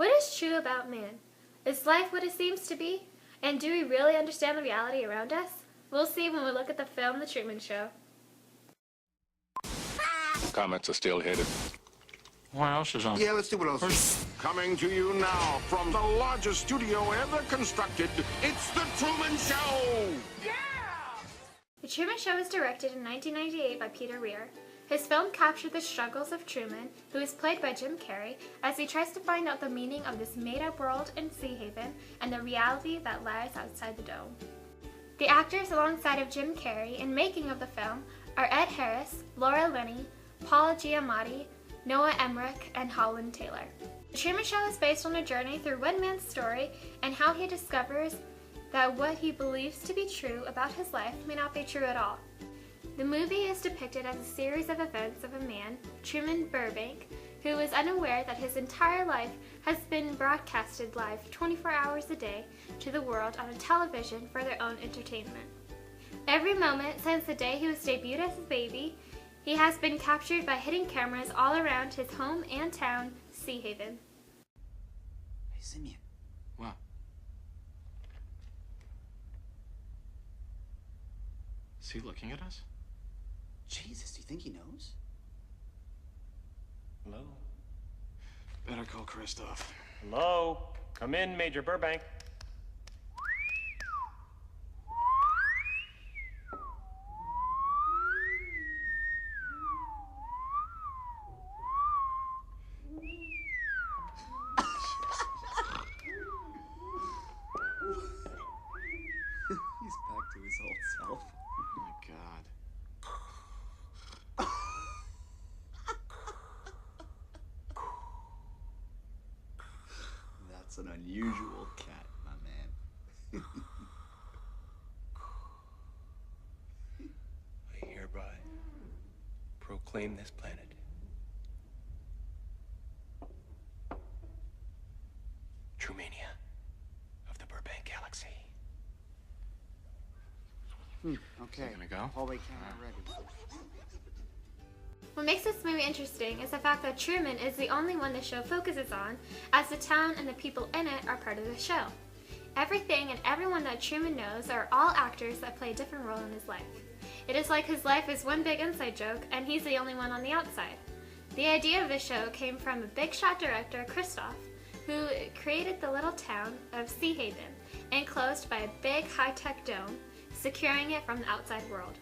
What is true about man? Is life what it seems to be? And do we really understand the reality around us? We'll see when we look at the film The Truman Show. Comments are still headed. What else is on? Yeah, let's see what else is. Coming to you now from the largest studio ever constructed, it's The Truman Show! Yeah! The Truman Show was directed in 1998 by Peter Weir. His film captured the struggles of Truman, who is played by Jim Carrey, as he tries to find out the meaning of this made-up world in Sea Haven and the reality that lies outside the dome. The actors alongside of Jim Carrey in making of the film are Ed Harris, Laura Linney, Paul Giamatti, Noah Emmerich, and Holland Taylor. The Truman Show is based on a journey through one man's story and how he discovers that what he believes to be true about his life may not be true at all. The movie is depicted as a series of events of a man, Truman Burbank, who is unaware that his entire life has been broadcasted live 24 hours a day to the world on a television for their own entertainment. Every moment since the day he was debuted as a baby, he has been captured by hidden cameras all around his home and town, Sea Haven. Hey, Simeon. What? Is he looking at us? Jesus, do you think he knows? Hello? Better call Christoph. Hello? Come in, Major Burbank. He's back to his old self. Oh my God. That's an unusual cat, my man. I hereby proclaim this planet Trumania of the Burbank Galaxy. Okay. Gonna go? Hallway camera ready. What makes this movie interesting is the fact that Truman is the only one the show focuses on, as the town and the people in it are part of the show. Everything and everyone that Truman knows are all actors that play a different role in his life. It is like his life is one big inside joke and he's the only one on the outside. The idea of the show came from a big shot director, Christoph, who created the little town of Sea Haven, enclosed by a big high-tech dome, securing it from the outside world.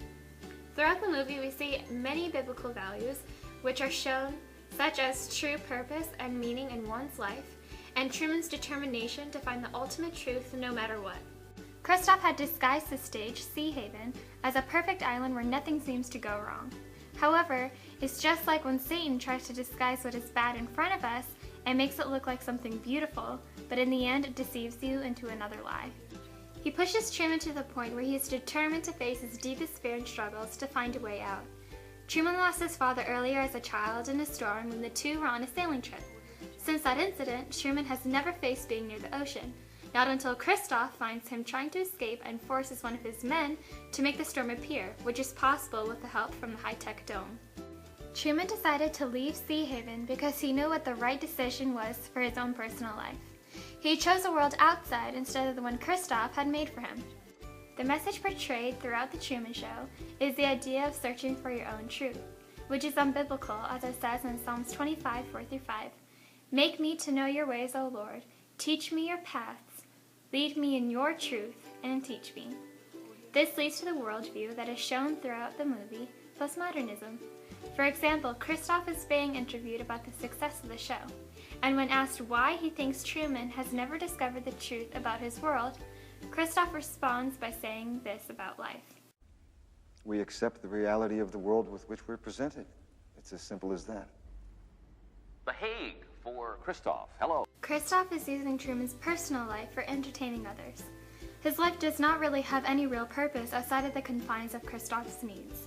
Throughout the movie, we see many biblical values which are shown, such as true purpose and meaning in one's life, and Truman's determination to find the ultimate truth no matter what. Christoph had disguised the stage, Sea Haven, as a perfect island where nothing seems to go wrong. However, it's just like when Satan tries to disguise what is bad in front of us and makes it look like something beautiful, but in the end it deceives you into another lie. He pushes Truman to the point where he is determined to face his deepest fear and struggles to find a way out. Truman lost his father earlier as a child in a storm when the two were on a sailing trip. Since that incident, Truman has never faced being near the ocean, not until Christoph finds him trying to escape and forces one of his men to make the storm appear, which is possible with the help from the high-tech dome. Truman decided to leave Sea Haven because he knew what the right decision was for his own personal life. He chose a world outside instead of the one Christoph had made for him. The message portrayed throughout The Truman Show is the idea of searching for your own truth, which is unbiblical, as it says in Psalms 25, 4-5. Make me to know your ways, O Lord. Teach me your paths. Lead me in your truth and teach me. This leads to the worldview that is shown throughout the movie, postmodernism. For example, Christoph is being interviewed about the success of the show, and when asked why he thinks Truman has never discovered the truth about his world, Christoph responds by saying this about life. We accept the reality of the world with which we're presented. It's as simple as that. The Hague for Christoph. Hello. Christoph is using Truman's personal life for entertaining others. His life does not really have any real purpose outside of the confines of Christoph's needs.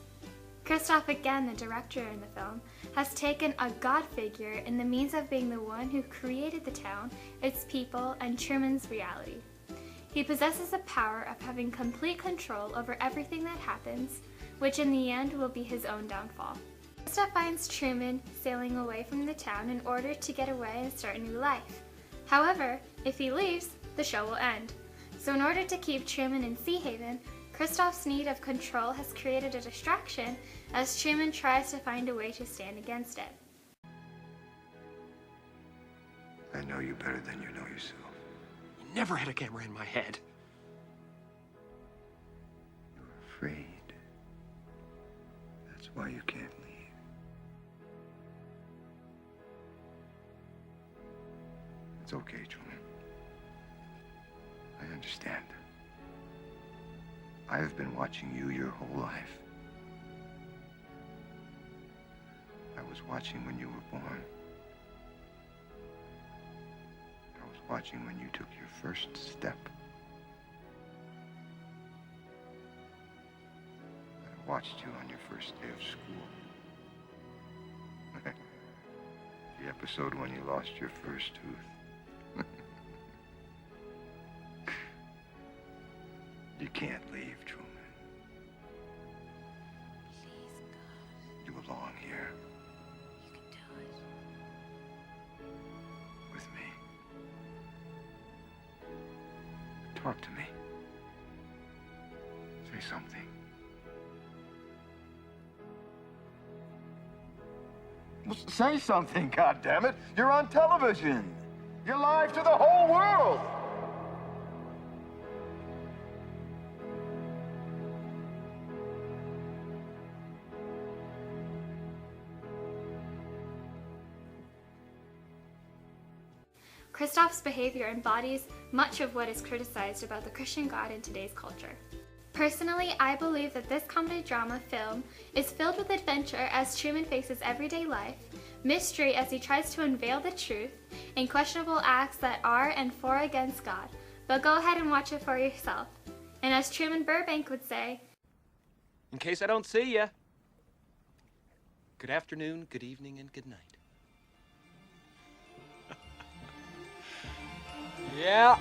Christoph, again the director in the film, has taken a God figure in the means of being the one who created the town, its people, and Truman's reality. He possesses the power of having complete control over everything that happens, which in the end will be his own downfall. Christoph finds Truman sailing away from the town in order to get away and start a new life. However, if he leaves, the show will end. So in order to keep Truman in Sea Haven, Kristoff's need of control has created a distraction as Truman tries to find a way to stand against it. I know you better than you know yourself. You never had a camera in my head. You're afraid. That's why you can't leave. It's okay, Truman. I understand. I have been watching you your whole life. I was watching when you were born. I was watching when you took your first step. I watched you on your first day of school. The episode when you lost your first tooth. You can't leave, Truman. Please, God. You belong here. You can do it. With me. Talk to me. Say something. Well, say something, goddammit. You're on television. You're live to the whole world. Kristoff's behavior embodies much of what is criticized about the Christian God in today's culture. Personally, I believe that this comedy drama film is filled with adventure as Truman faces everyday life, mystery as he tries to unveil the truth, and questionable acts that are and for against God. But go ahead and watch it for yourself. And as Truman Burbank would say, In case I don't see ya, good afternoon, good evening, and good night. Yeah.